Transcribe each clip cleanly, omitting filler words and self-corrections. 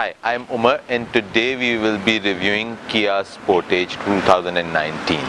Hi, I'm Umar and today we will be reviewing Kia Sportage 2019.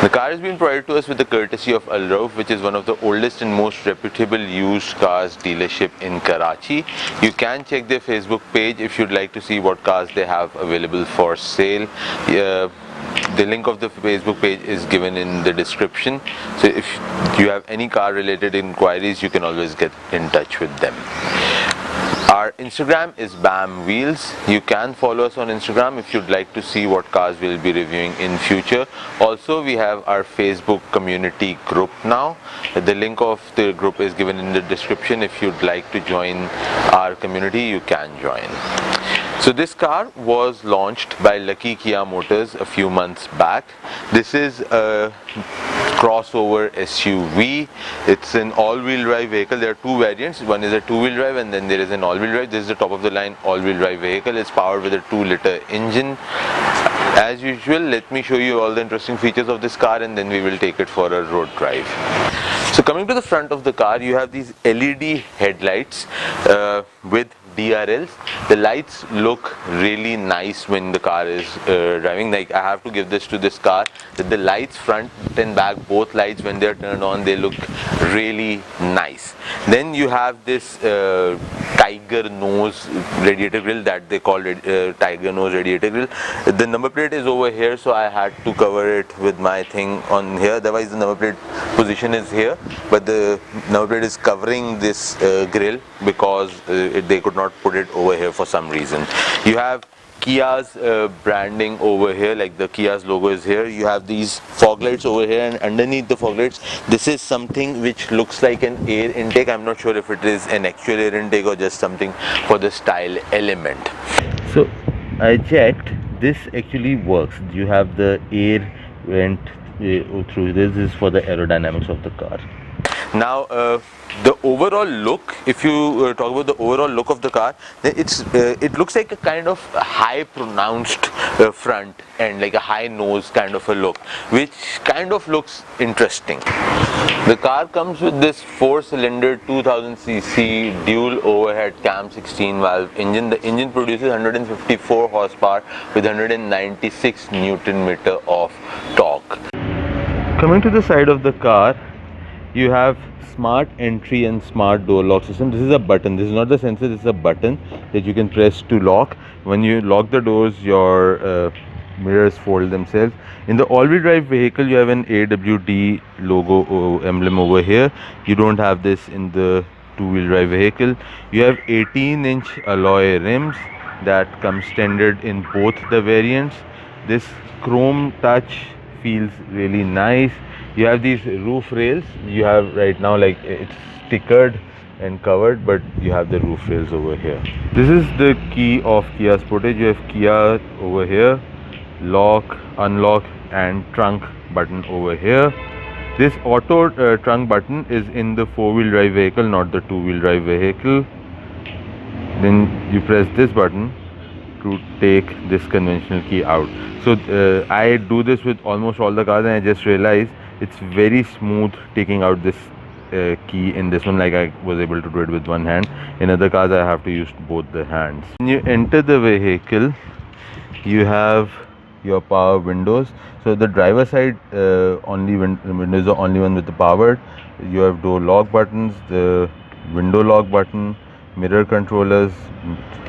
The car has been provided to us with the courtesy of Sunroof, which is one of the oldest and most reputable used cars dealership in Karachi. You can check their Facebook page if you'd like to see what cars they have available for sale. The link of the Facebook page is given in the description. So if you have any car related inquiries, you can always get in touch with them. Our Instagram is Bamwheels. You can follow us on Instagram if you'd like to see what cars we'll be reviewing in future. Also, we have our Facebook community group now. The link of the group is given in the description. If you'd like to join our community, you can join. So this car was launched by Lucky Kia Motors a few months back. This is a crossover SUV. It's an all-wheel drive vehicle. There are two variants. One is a two-wheel drive and then there is an all-wheel drive. This is the top of the line all-wheel drive vehicle. It's powered with a 2-liter engine. As usual, let me show you all the interesting features of this car and then we will take it for a road drive. So coming to the front of the car, you have these LED headlights with DRLs. The lights look really nice when the car is driving. Like, I have to give this to this car, that the lights front and back, both lights, when they're turned on, they look really nice. Then you have this tiger nose radiator grille that they call it tiger nose radiator grille. The number plate is over here, so I had to cover it with my thing on here. Otherwise the number plate position is here, but the number plate is covering this grille because they could not put it over here for some reason. You have Kia's branding over here, like the Kia's logo is here. You have these fog lights over here, and underneath the fog lights, this is something which looks like an air intake. I'm not sure if it is an actual air intake or just something for the style element. So I checked, this actually works. You have the air vent through this. This is for the aerodynamics of the car. Now the overall look, if you talk about the overall look of the car, it looks like a kind of high pronounced front end, like a high nose kind of a look, which kind of looks interesting. The car comes with this 4-cylinder 2000cc dual overhead cam 16 valve engine. The engine produces 154 horsepower with 196 Newton meter of torque. Coming to the side of the car, you have smart entry and smart door lock system. This is a button. This is not the sensor. This is a button that you can press to lock. When you lock the doors, your mirrors fold themselves. In the all-wheel drive vehicle, you have an AWD logo emblem over here. You don't have this in the two-wheel drive vehicle. You have 18-inch alloy rims that come standard in both the variants. This chrome touch feels really nice. You have these roof rails. You have right now, like, it's stickered and covered, but you have the roof rails over here. This is the key of Kia Sportage. You have Kia over here, lock, unlock and trunk button over here. This auto trunk button is in the 4-wheel drive vehicle, not the 2-wheel drive vehicle. Then you press this button to take this conventional key out. So I do this with almost all the cars, and I just realized it's very smooth taking out this key in this one. Like, I was able to do it with one hand. In other cars, I have to use both the hands. When you enter the vehicle, you have your power windows. So the driver side only windows are only one with the power. You have door lock buttons, the window lock button, mirror controllers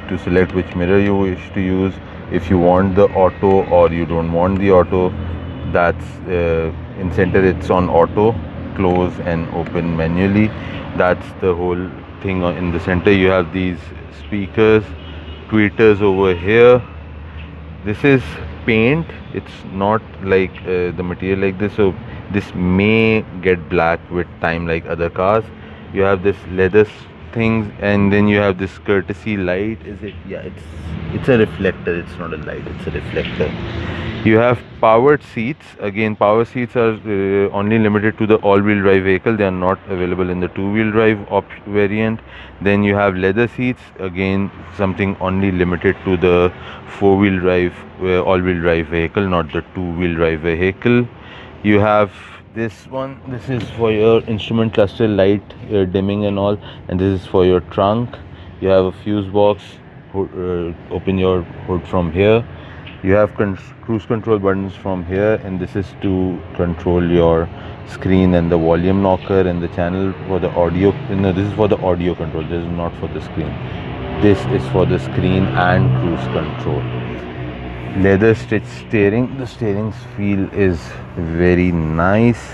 to select which mirror you wish to use. If you want the auto or you don't want the auto, that's in center, it's on auto, close and open manually. That's the whole thing in the center. You have these speakers, tweeters over here. This is paint. It's not like the material like this, so This may get black with time like other cars. You have this leather things, and then you have this courtesy light. Is it? Yeah, it's a reflector. It's not a light, it's a reflector. You have powered seats. Again, power seats are only limited to the all-wheel drive vehicle. They are not available in the two-wheel drive variant. Then you have leather seats. Again, something only limited to the four-wheel drive, all-wheel drive vehicle, not the two-wheel drive vehicle. You have this one. This is for your instrument cluster light dimming and all, and this is for your trunk. You have a fuse box. Open your hood from here. You have cruise control buttons from here, and this is to control your screen and the volume knocker and the channel for the audio. No, this is for the audio control. This is not for the screen. This is for the screen and cruise control. Leather stitch steering. The steering feel is very nice.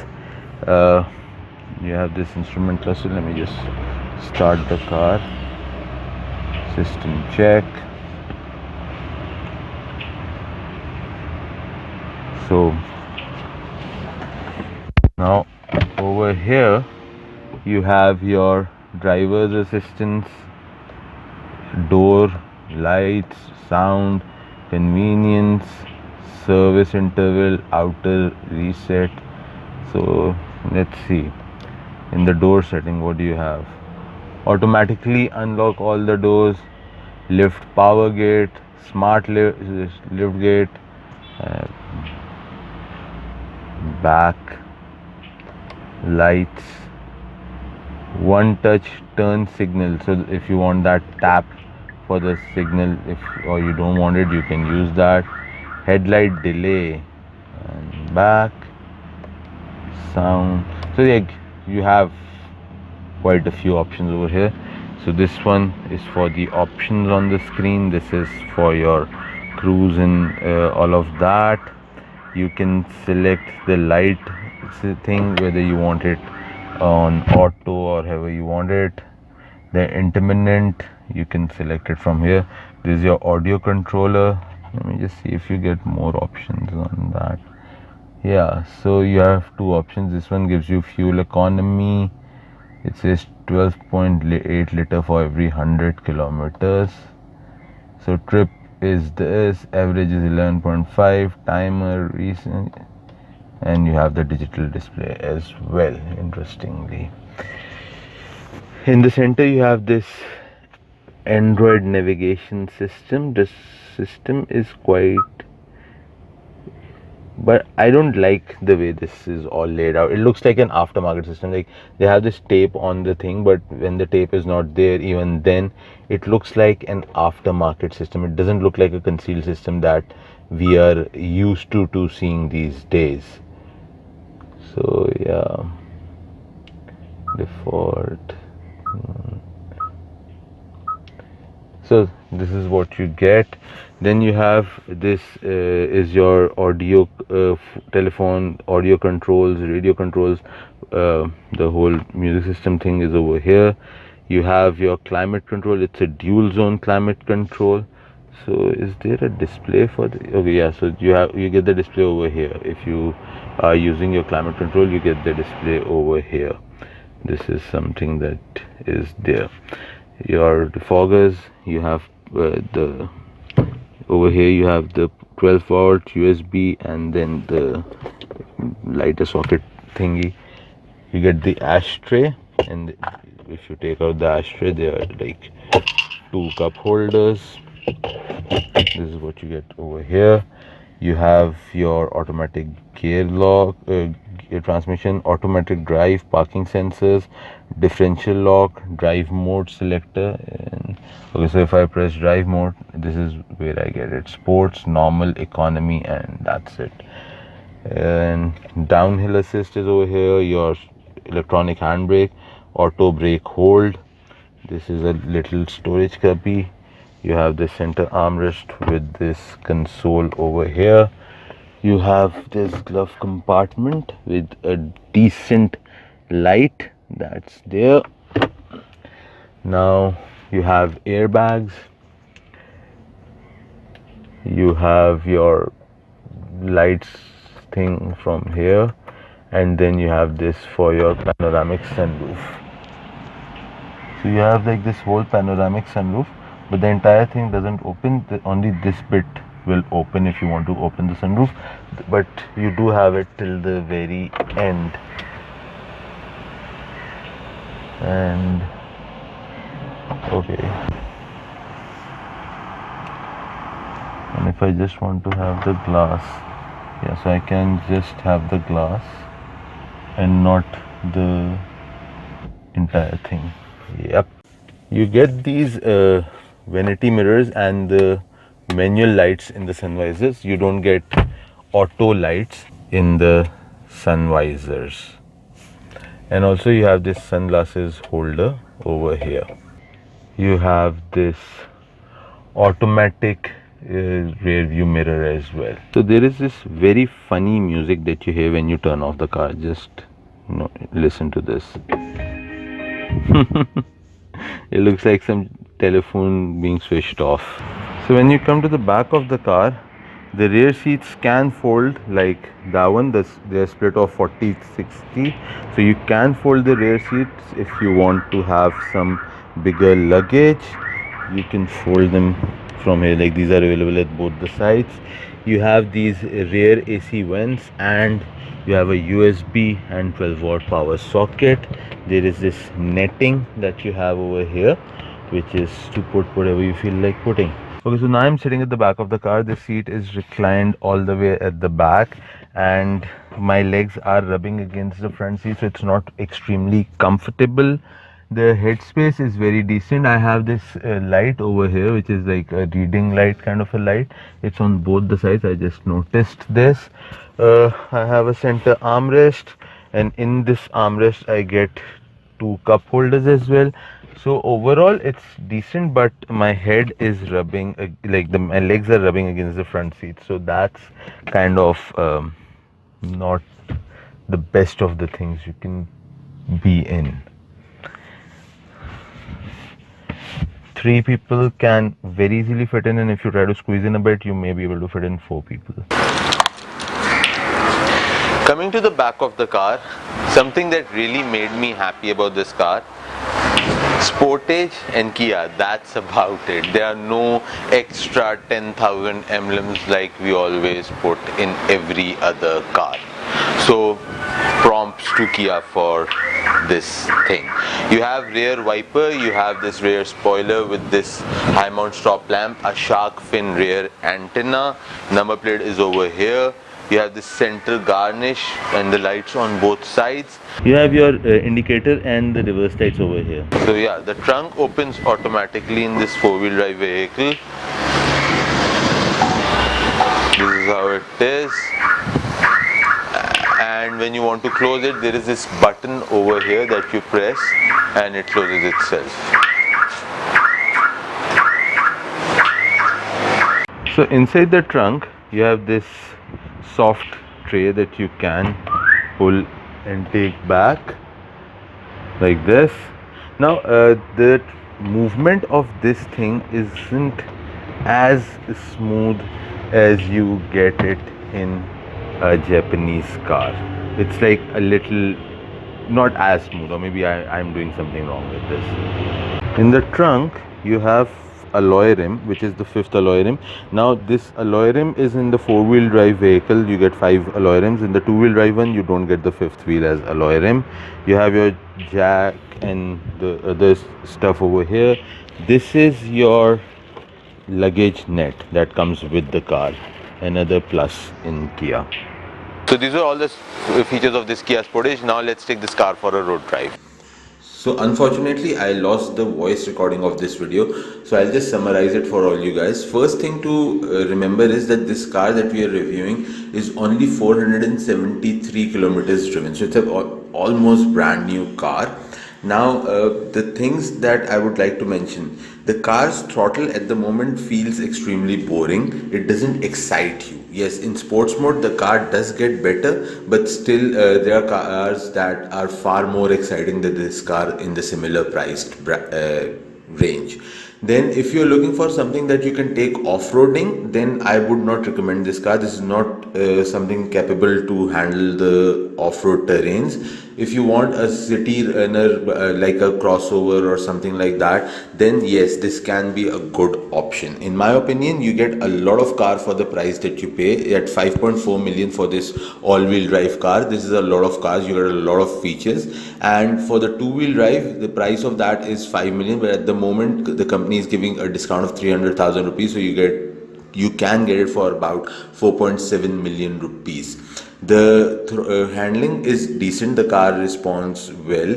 You have this instrument cluster. Let me just start the car. System check. So now over here you have your driver's assistance, door, lights, sound, convenience, service interval, outer reset. So let's see, in the door setting, what do you have? Automatically unlock all the doors, lift power gate, smart lift gate, back lights, one touch turn signal. So if you want that, tap for the signal, or you don't want it, you can use that. Headlight delay, and back sound. So like you have quite a few options over here. So this one is for the options on the screen. This is for your cruise and all of that. You can select the light thing, whether you want it on auto or however you want it. The intermittent, you can select it from here. This is your audio controller. Let me just see if you get more options on that. Yeah, so you have two options. This one gives you fuel economy. It says 12.8 liter for every 100 kilometers. So trip is this, average is 11.5, timer recent, and you have the digital display as well, interestingly. In the center you have this Android navigation system. This system is quite, but I don't like the way this is all laid out. It looks like an aftermarket system. Like they have this tape on the thing, but when the tape is not there, even then it looks like an aftermarket system. It doesn't look like a concealed system that we are used to seeing these days. So yeah, default. So this is what you get. Then you have this is your audio, telephone, audio controls, radio controls. The whole music system thing is over here. You have your climate control. It's a dual zone climate control. So is there a display for the, okay, yeah, so you get the display over here. If you are using your climate control, you get the display over here. This is something that is there. Your defoggers, you have the over here you have the 12 volt USB, and then the lighter socket thingy. You get the ashtray, and if you take out the ashtray, they are like 2 cup holders. This is what you get over here. You have your automatic gear lock, gear transmission, automatic drive, parking sensors, differential lock, drive mode selector. And okay, so if I press drive mode, this is where I get it: sports, normal, economy, and that's it. And downhill assist is over here. Your electronic handbrake, auto brake hold. This is a little storage cubby. You have the center armrest with this console over here. You have this glove compartment with a decent light that's there. Now you have airbags. You have your lights thing from here. and then you have this for your panoramic sunroof. So you have like this whole panoramic sunroof, but the entire thing doesn't open. Only this bit will open if you want to open the sunroof, but you do have it till the very end. And okay, and if I just want to have the glass, yeah, so I can just have the glass and not the entire thing. Yep, you get these vanity mirrors and the manual lights in the sun visors. You don't get auto lights in the sun visors. And also you have this sunglasses holder over here. You have this automatic rear view mirror as well. So there is this very funny music that you hear when you turn off the car. Just listen to this. It looks like some telephone being switched off. So when you come to the back of the car, the rear seats can fold like that one. They are split off 40-60. So you can fold the rear seats if you want to have some bigger luggage. You can fold them from here, like these are available at both the sides. You have these rear AC vents, and you have a USB and 12-watt power socket. There is this netting that you have over here, which is to put whatever you feel like putting. Okay, so now I'm sitting at the back of the car. The seat is reclined all the way at the back, and my legs are rubbing against the front seat, so it's not extremely comfortable. The headspace is very decent. I have this light over here, which is like a reading light kind of a light. It's on both the sides. I just noticed this. I have a center armrest, and in this armrest I get two cup holders as well. So overall it's decent, but my head is rubbing, my legs are rubbing against the front seat, so that's kind of not the best of the things you can be in. 3 people can very easily fit in, and if you try to squeeze in a bit, you may be able to fit in 4 people. Coming to the back of the car, something that really made me happy about this car, Sportage and Kia, that's about it. There are no extra 10,000 emblems like we always put in every other car. So prompts to Kia for this thing. You have rear wiper, you have this rear spoiler with this high mount stop lamp, a shark fin rear antenna, number plate is over here. You have this center garnish and the lights on both sides. You have your indicator and the reverse lights over here. So yeah, the trunk opens automatically in this 4-wheel drive vehicle. This is how it is. And when you want to close it, there is this button over here that you press and it closes itself. So inside the trunk, you have this soft tray that you can pull and take back like this. Now the movement of this thing isn't as smooth as you get it in a Japanese car. It's like a little not as smooth, or maybe I'm doing something wrong with this. In the trunk you have alloy rim, which is the 5th alloy rim. Now this alloy rim is in the 4-wheel drive vehicle, you get 5 alloy rims. In the 2-wheel drive one, you don't get the 5th wheel as alloy rim. You have your jack and the other stuff over here. This is your luggage net that comes with the car, another plus in Kia. So these are all the features of this Kia Sportage. Now let's take this car for a road drive. So unfortunately I lost the voice recording of this video, so I'll just summarize it for all you guys. First thing to remember is that this car that we are reviewing is only 473 kilometers driven, so it's an almost brand new car. Now the things that I would like to mention: the car's throttle at the moment feels extremely boring. It doesn't excite you. Yes, in sports mode the car does get better, but still there are cars that are far more exciting than this car in the similar priced range. Then if you're looking for something that you can take off-roading, then I would not recommend this car. This is not something capable to handle the off-road terrains. If you want a city runner like a crossover or something like that, then yes, this can be a good option. In my opinion, you get a lot of car for the price that you pay. At 5.4 million for this all-wheel drive car, this is a lot of cars. You get a lot of features, and for the two-wheel drive, the price of that is 5 million, but at the moment the company is giving a discount of 300,000 rupees, so you can get it for about 4.7 million rupees. The handling is decent. The car responds well.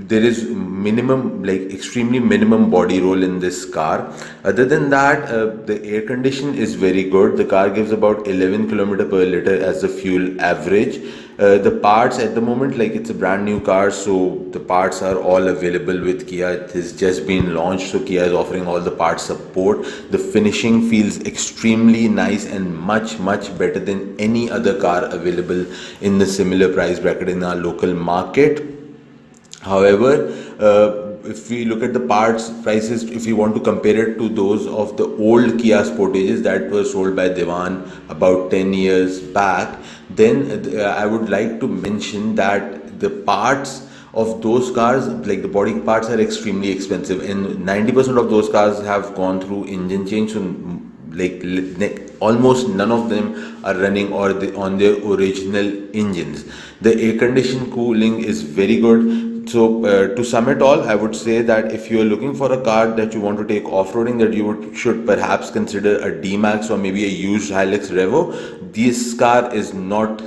There is minimum, like extremely minimum body roll in this car. Other than that, the air condition is very good. The car gives about 11 km per liter as the fuel average. The parts at the moment, like it's a brand new car, so the parts are all available with Kia. It has just been launched, so Kia is offering all the part support. The finishing feels extremely nice and much better than any other car available in the similar price bracket in our local market. However, if we look at the parts prices, if you want to compare it to those of the old Kia Sportages that were sold by Dewan about 10 years back, then I would like to mention that the parts of those cars, like the body parts, are extremely expensive, and 90% of those cars have gone through engine change. So almost none of them are running on their original engines. The air condition cooling is very good. So to sum it all, I would say that if you are looking for a car that you want to take off-roading, that you should perhaps consider a D-Max or maybe a used Hilux Revo. This car is not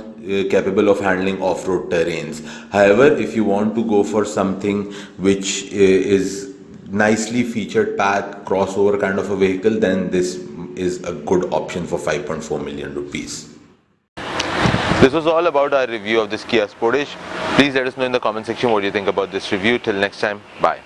capable of handling off-road terrains. However, if you want to go for something which is nicely featured pack crossover kind of a vehicle, then this is a good option for 5.4 million rupees. This was all about our review of this Kia Sportage. Please let us know in the comment section what you think about this review. Till next time, bye.